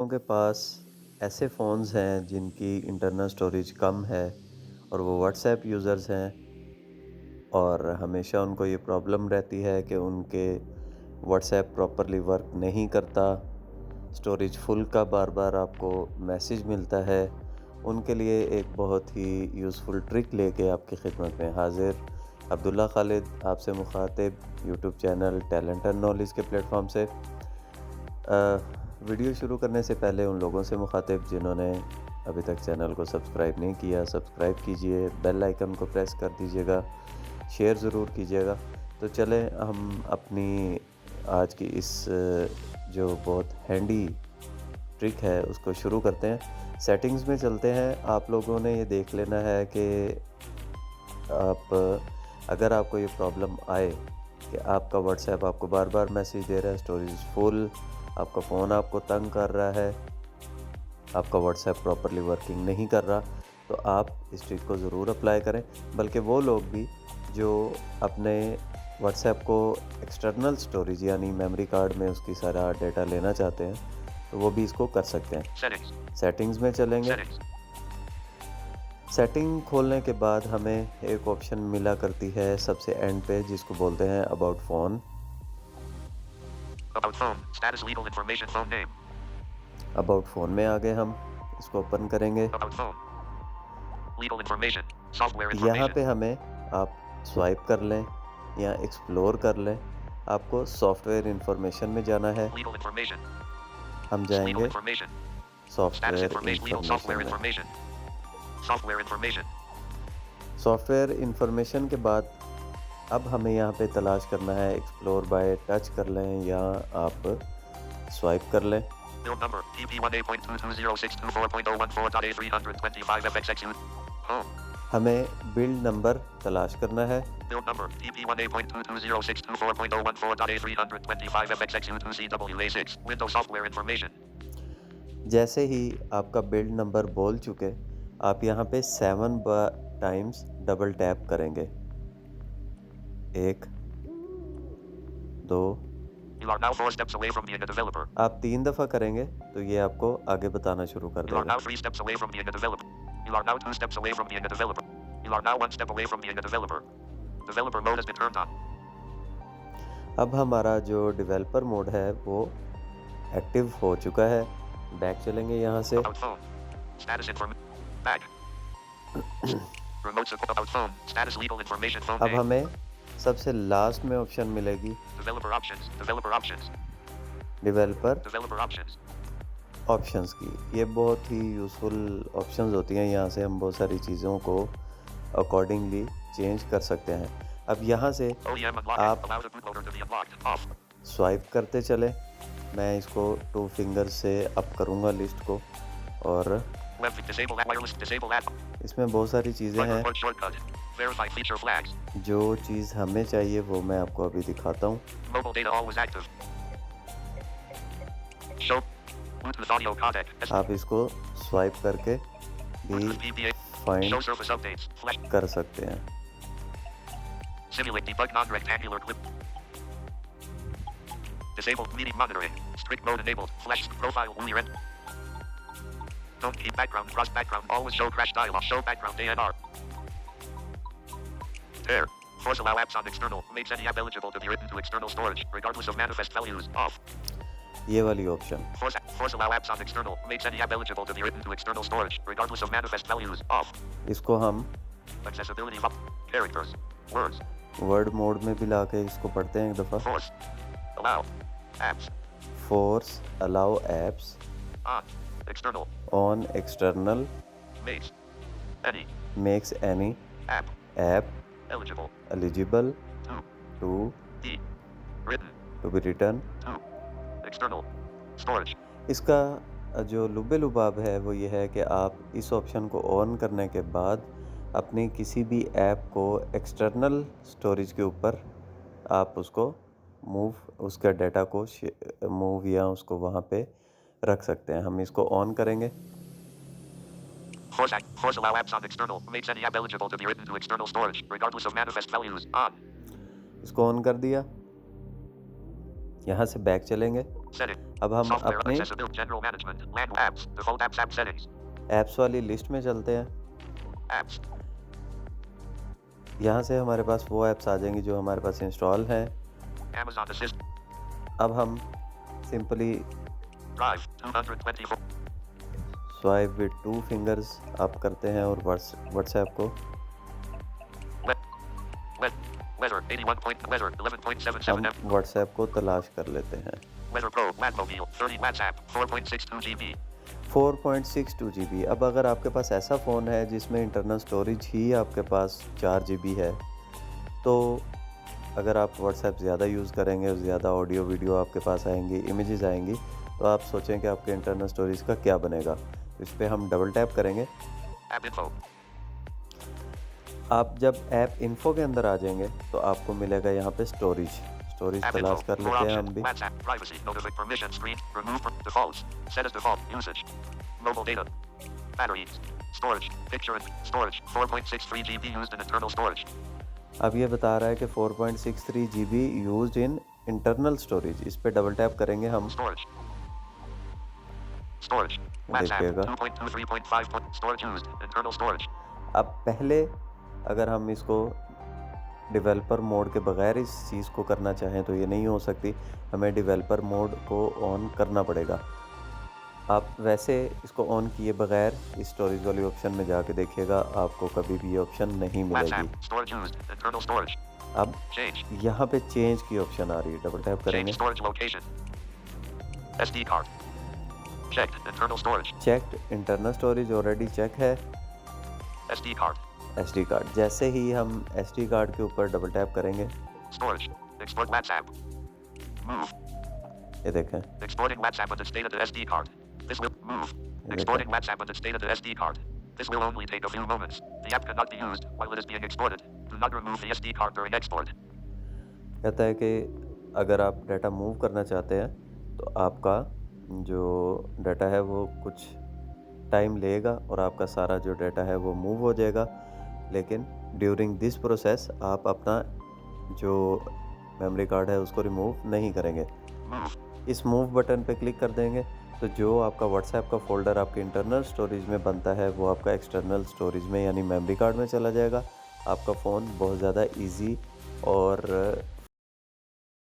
लोगों के पास ऐसे फ़ोन्स हैं जिनकी इंटरनल स्टोरेज कम है और वो व्हाट्सएप यूज़र्स हैं और हमेशा उनको ये प्रॉब्लम रहती है कि उनके व्हाट्सएप प्रॉपरली वर्क नहीं करता, स्टोरेज फुल का बार-बार आपको मैसेज मिलता है। उनके लिए एक बहुत ही यूज़फुल ट्रिक लेके आपकी खिदमत में हाज़िर अब्दुल्ला खालिद आपसे मुखातिब YouTube channel talent and knowledge के प्लेटफ़ॉर्म से। वीडियो शुरू करने से पहले उन लोगों से मुखातिब जिन्होंने अभी तक चैनल को सब्सक्राइब नहीं किया, सब्सक्राइब कीजिए, बेल आइकन को प्रेस कर दीजिएगा, शेयर ज़रूर कीजिएगा। तो चलें हम अपनी आज की इस जो बहुत हैंडी ट्रिक है उसको शुरू करते हैं। सेटिंग्स में चलते हैं। आप लोगों ने ये देख लेना है कि आप अगर आपको ये प्रॉब्लम आए कि आपका व्हाट्सएप आपको बार-बार मैसेज दे रहा है, स्टोरेज फुल, आपका फ़ोन आपको तंग कर रहा है, आपका व्हाट्सएप प्रॉपरली वर्किंग नहीं कर रहा, तो आप इस ट्रिक को ज़रूर अप्लाई करें। बल्कि वो लोग भी जो अपने व्हाट्सएप को एक्सटर्नल स्टोरेज यानी मेमोरी कार्ड में उसकी सारा डेटा लेना चाहते हैं, तो वो भी इसको कर सकते हैं। सेटिंग्स में चलेंगे। सेटिंग खोलने के बाद हमें एक ऑप्शन मिला करती है सबसे एंड पे जिसको बोलते हैं अबाउट फ़ोन। अबाउट फ़ोन में आ गए हम, इसको ओपन करेंगे। यहाँ पे हमें आप स्वाइप कर लें या एक्सप्लोर कर लें। आपको सॉफ्टवेयर इन्फॉर्मेशन में जाना है। हम जाएंगे सॉफ्टवेयर इन्फॉर्मेशन में। सॉफ्टवेयर इन्फॉर्मेशन के बाद अब हमें यहाँ पे तलाश करना है एक्सप्लोर बाय टच कर लें या आप स्वाइप कर लें। Build number TP1A.22062.4.014.A325FXX. Home. हमें बिल्ड नंबर तलाश करना है। Build number TP1A.22062.4.014.A325FXX2CWA6. Windows software information. जैसे ही आपका बिल्ड नंबर बोल चुके, आप यहाँ पे 7 टाइम्स डबल टैप करेंगे। 1, 2, You are now 4 steps away from being a developer. आप 3 दफ़ा करेंगे तो ये आपको आगे बताना शुरू कर You are देगा। now 3 steps away from being a developer. You are now 2 steps away from being a developer. You are now 1 step away from being a developer. Developer mode has been turned on. अब हमारा जो developer mode है वो active हो चुका है। Back चलेंगे यहाँ से। About phone. Status information. Back. Remote support about phone. Status legal information phone अब name. हमें सबसे लास्ट में ऑप्शन मिलेगी Developer options. Developer options. Developer Developer options. Options की। ये बहुत ही यूज़फुल ऑप्शंस होती हैं। यहाँ से हम बहुत सारी चीज़ों को अकॉर्डिंगली चेंज कर सकते हैं। अब यहाँ से OEM unlock. आप Allow the bootloader to be unlocked. Off. Swipe करते चले। मैं इसको 2 फिंगर से अप करूँगा लिस्ट को और Web disable that wireless. Disable that. इसमें बहुत सारी चीज़ें हैं। Report shortcut. Verify feature flags. जो चीज़ हमें चाहिए वो मैं आपको अभी दिखाता हूँ। Mobile data always active. Show. Bluetooth audio codec. आप इसको स्वाइप करके भी Bluetooth PPA. Show find service updates. Flash. कर सकते हैं। Simulate debug non-rectangular clip. Disabled meeting monitoring. Strict mode enabled. Flash profile only rent. Don't keep background. Cross background. Always show crash dialog. Show background ANR. Pair. Force allow apps on external. Makes any app eligible to be written to external storage, regardless of manifest values. Off. ये वाली option Force allow apps on external. Makes any app eligible to be written to external storage, regardless of manifest values. Off. इसको हम Accessibility up. Characters. Words. Word mode में भी ला के इसको पढ़ते हैं एक दफ़ा। Force. Allow. Apps. Force allow apps On. External. On external Makes. Any. Makes any App. App Eligible. Eligible To. To Be. Written. To be written. To. External. Storage. इसका जो लुबे लुबाब है वो ये है कि आप इस ऑप्शन को ऑन करने के बाद अपनी किसी भी ऐप को एक्सटर्नल स्टोरेज के ऊपर आप उसको मूव उसका डाटा को मूव या उसको वहाँ पे रख सकते हैं। हम इसको ऑन करेंगे। Force allow apps on external. Makes any app eligible to be written to external storage, regardless of manifest values. On. इसको ऑन कर दिया। यहाँ से बैक चलेंगे। Setting. अब हम Software अपने accessibility. General management. Land apps. Default apps. App settings. Apps वाली लिस्ट में चलते हैं। Apps. यहाँ से हमारे पास वो ऐप्स आ जाएंगी जो हमारे पास इंस्टॉल हैं। Amazon Assist. अब हम simply Drive. 224. Swipe with 2 fingers up करते हैं और व्हाट्सएप को Weather. 81 point. Weather. 11.77 हम M. व्हाट्सएप को तलाश कर लेते हैं। Weather Pro. Landmobile. 30 WhatsApp. 4.62 GB. 4.62 GB। अब अगर आपके पास ऐसा फ़ोन है जिसमें इंटरनल स्टोरेज ही आपके पास 4 GB है, तो अगर आप व्हाट्सएप ज़्यादा यूज़ करेंगे और ज़्यादा ऑडियो वीडियो आपके पास आएंगी, इमेजेस आएंगी, तो आप सोचें कि आपके इंटरनल स्टोरेज का क्या बनेगा। तो इस पर हम डबल टैप करेंगे। App info. आप जब ऐप इन्फो के अंदर आ जाएंगे तो आपको मिलेगा यहाँ पे स्टोरेज App info. तलाश कर More लेते हैं options. हम भी। WhatsApp. Privacy. Notify. Permission. Screen. Remove. Defaults. Set as default. Usage. Mobile data. Battery. Storage. Picture. Storage. 4.63 GB used in internal storage. अब ये बता रहा है कि 4.63 GB used in internal storage. इस पे डबल टैप करेंगे हम। Storage. Storage. WhatsApp. देखिएगा 2.23.5. Storage used. Internal storage. अब पहले अगर हम इसको डेवलपर मोड के बगैर इस चीज़ को करना चाहें तो ये नहीं हो सकती, हमें डेवलपर मोड को ऑन करना पड़ेगा। आप वैसे इसको ऑन किए बगैर इस स्टोरेज वाली ऑप्शन में जाके देखिएगा, आपको कभी भी ये ऑप्शन नहीं मिलेगी। WhatsApp. Storage used. Internal storage. अब Change. यहाँ पे चेंज की ऑप्शन आ रही है, डबल टैप करेंगे। Change storage location. SD card. Checked. Internal storage. Checked internal storage already check है। SD card. SD कार्ड, जैसे ही हम SD कार्ड के ऊपर डबल टैप करेंगे, Storage. Export WhatsApp. Move. ये देखें, Exporting WhatsApp with its data to SD card. This will move. ये Exporting देखें, WhatsApp with its data to SD card. This will only take a few moments. The app cannot be used while it is being exported. Do not remove the SD card during export. कहता है कि अगर आप data move करना चाहते हैं तो आपका जो डाटा है वो कुछ टाइम लेगा और आपका सारा जो डाटा है वो मूव हो जाएगा, लेकिन ड्यूरिंग दिस प्रोसेस आप अपना जो मेमोरी कार्ड है उसको रिमूव नहीं करेंगे। Move. इस मूव बटन पे क्लिक कर देंगे तो जो आपका व्हाट्सएप का फ़ोल्डर आपके इंटरनल स्टोरेज में बनता है वो आपका एक्सटर्नल स्टोरेज में यानी मेमोरी कार्ड में चला जाएगा। आपका फ़ोन बहुत ज़्यादा इजी और